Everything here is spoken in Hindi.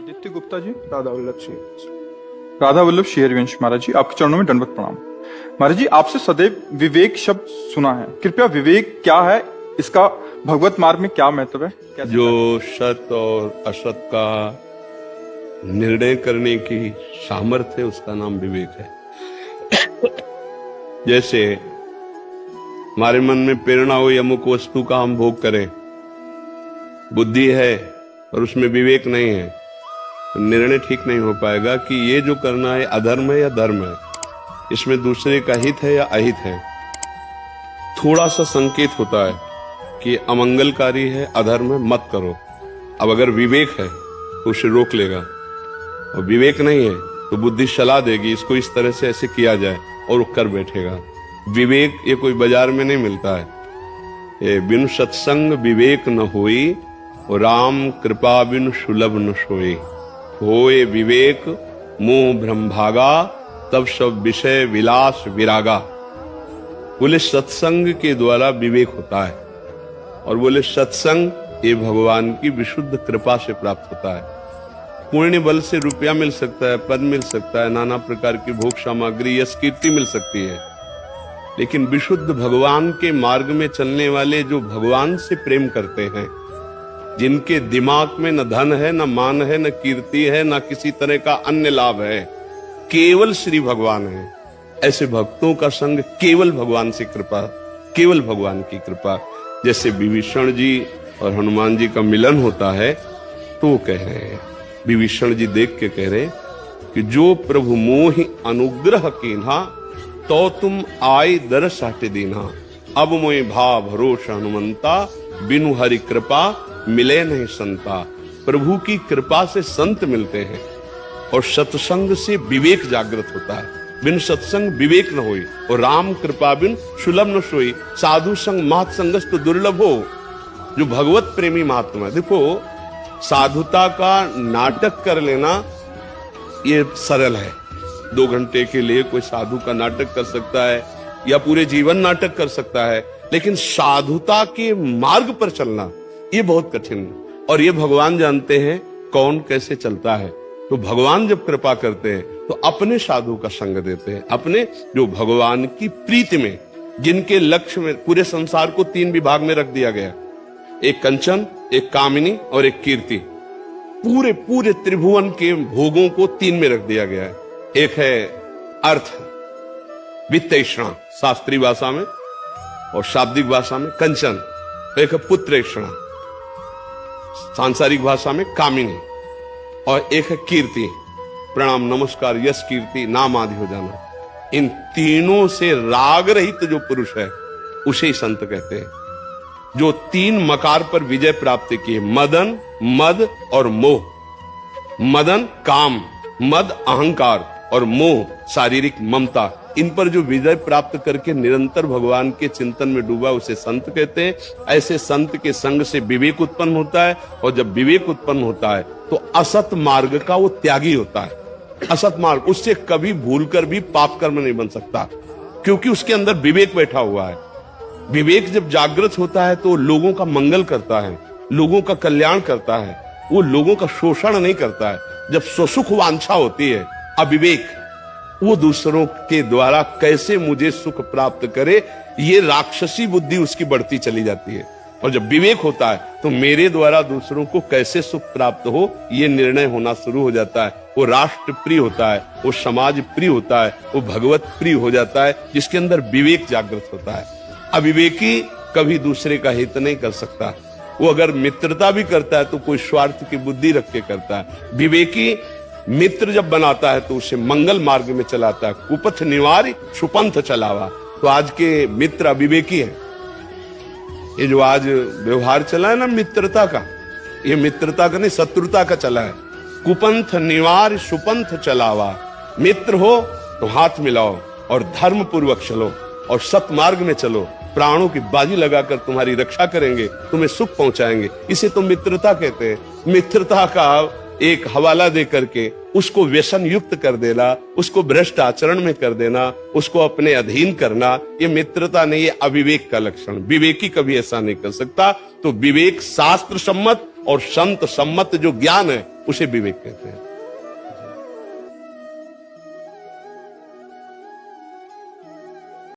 आदित्य गुप्ता जी, राधा वल्लभ शेरवंश महाराज जी, आपके चरणों में दंडवत प्रणाम। महाराज जी, आपसे सदैव विवेक शब्द सुना है, कृपया विवेक क्या है, इसका भगवत मार्ग में क्या महत्व है? जो सत और असत का निर्णय करने की सामर्थ्य है उसका नाम विवेक है। जैसे हमारे मन में प्रेरणा हो अमुक वस्तु का हम भोग करें, बुद्धि है और उसमें विवेक नहीं है तो निर्णय ठीक नहीं हो पाएगा कि ये जो करना है अधर्म है या धर्म है, इसमें दूसरे का हित है या अहित है। थोड़ा सा संकेत होता है कि अमंगलकारी है, अधर्म है, मत करो। अब अगर विवेक है तो उसे रोक लेगा, और विवेक नहीं है तो बुद्धि सलाह देगी इसको इस तरह से ऐसे किया जाए और वो कर बैठेगा। विवेक ये कोई बाजार में नहीं मिलता है। ये बिनु सत्संग विवेक न होई, राम कृपा बिनु सुलभ न सोई। होए विवेक मोह भ्रम भागा, तब सब विषय विलास विरागा। बोले सत्संग के द्वारा विवेक होता है, और बोले सत्संग ये भगवान की विशुद्ध कृपा से प्राप्त होता है। पुण्य बल से रुपया मिल सकता है, पद मिल सकता है, नाना प्रकार की भोग सामग्री यश कीर्ति मिल सकती है, लेकिन विशुद्ध भगवान के मार्ग में चलने वाले जो भगवान से प्रेम करते हैं, जिनके दिमाग में न धन है, न मान है, न कीर्ति है, न किसी तरह का अन्य लाभ है, केवल श्री भगवान है, ऐसे भक्तों का संग केवल भगवान से कृपा, केवल भगवान की कृपा। जैसे विभीषण जी और हनुमान जी का मिलन होता है तो कह रहे हैं, विभीषण जी देख के कह रहे कि जो प्रभु मोहि अनुग्रह कीन्हा, तो तुम आय दरस हट दीन्हा। अब मोहि भाव भरोसा हनुमंता, बिनु हरि कृपा मिले नहीं संता। प्रभु की कृपा से संत मिलते हैं, और सत्संग से विवेक जागृत होता है। बिन सत्संग विवेक न होई, और राम कृपा बिन सुलभ न सोई। साधु संग महत संगस्त दुर्लभ हो। जो भगवत प्रेमी महात्मा है, देखो साधुता का नाटक कर लेना ये सरल है। 2 घंटे के लिए कोई साधु का नाटक कर सकता है या पूरे जीवन नाटक कर सकता है, लेकिन साधुता के मार्ग पर चलना ये बहुत कठिन है। और ये भगवान जानते हैं कौन कैसे चलता है। तो भगवान जब कृपा करते हैं तो अपने साधु का संग देते हैं, अपने जो भगवान की प्रीति में, जिनके लक्ष्य में पूरे संसार को 3 विभाग में रख दिया गया, एक कंचन, एक कामिनी और एक कीर्ति। पूरे पूरे त्रिभुवन के भोगों को 3 में रख दिया गया है। एक है अर्थ, वित्तेषणा शास्त्रीय भाषा में, और शाब्दिक भाषा में कंचन। एक है पुत्रेषणा सांसारिक भाषा में कामिनी, और एक है कीर्ति, प्रणाम नमस्कार यश कीर्ति नाम आदि हो जाना। इन तीनों से राग रहित जो पुरुष है उसे ही संत कहते हैं। जो 3 मकार पर विजय प्राप्त किए, मदन, मद और मोह। मदन काम, मद अहंकार और मोह शारीरिक ममता। इन पर जो विजय प्राप्त करके निरंतर भगवान के चिंतन में डूबा उसे संत कहते हैं। ऐसे संत के संग से विवेक उत्पन्न होता है, और जब विवेक उत्पन्न होता है तो असत मार्ग का वो त्यागी होता है। असत मार्ग उससे कभी भूलकर भी पाप कर्म नहीं बन सकता, क्योंकि उसके अंदर विवेक बैठा हुआ है। विवेक जब जागृत होता है तो लोगों का मंगल करता है, लोगों का कल्याण करता है, वो लोगों का शोषण नहीं करता है। जब स्वसुख वांछा होती है, अविवेक, वो दूसरों के द्वारा कैसे मुझे सुख प्राप्त करे, ये राक्षसी बुद्धि उसकी बढ़ती चली जाती है। और जब विवेक होता है तो मेरे द्वारा दूसरों को कैसे सुख प्राप्त हो, ये निर्णय होना शुरू हो जाता है। वो राष्ट्र प्रिय होता है, वो समाज प्रिय होता है, वो भगवत प्रिय हो जाता है, जिसके अंदर विवेक जागृत होता है। अविवेकी कभी दूसरे का हित नहीं कर सकता। वो अगर मित्रता भी करता है तो कोई स्वार्थ की बुद्धि रख के करता है। विवेकी मित्र जब बनाता है तो उसे मंगल मार्ग में चलाता है। कुपथ निवारी सुपंथ चलावा। तो आज के मित्र अविवेकी हैं। ये जो आज व्यवहार चला है ना मित्रता का, ये मित्रता का नहीं शत्रुता का चला है। कुपंथ निवार सुपंथ चलावा। मित्र हो तो हाथ मिलाओ और धर्म पूर्वक चलो और सतमार्ग में चलो। प्राणों की बाजी लगाकर तुम्हारी रक्षा करेंगे, तुम्हें सुख पहुंचाएंगे। इसे तो मित्रता कहते हैं। मित्रता का एक हवाला दे करके उसको व्यसन युक्त कर देना, उसको भ्रष्ट आचरण में कर देना, उसको अपने अधीन करना, ये मित्रता नहीं, ये अविवेक का लक्षण। विवेकी कभी ऐसा नहीं कर सकता। तो विवेक शास्त्र सम्मत और संत सम्मत जो ज्ञान है उसे विवेक कहते हैं।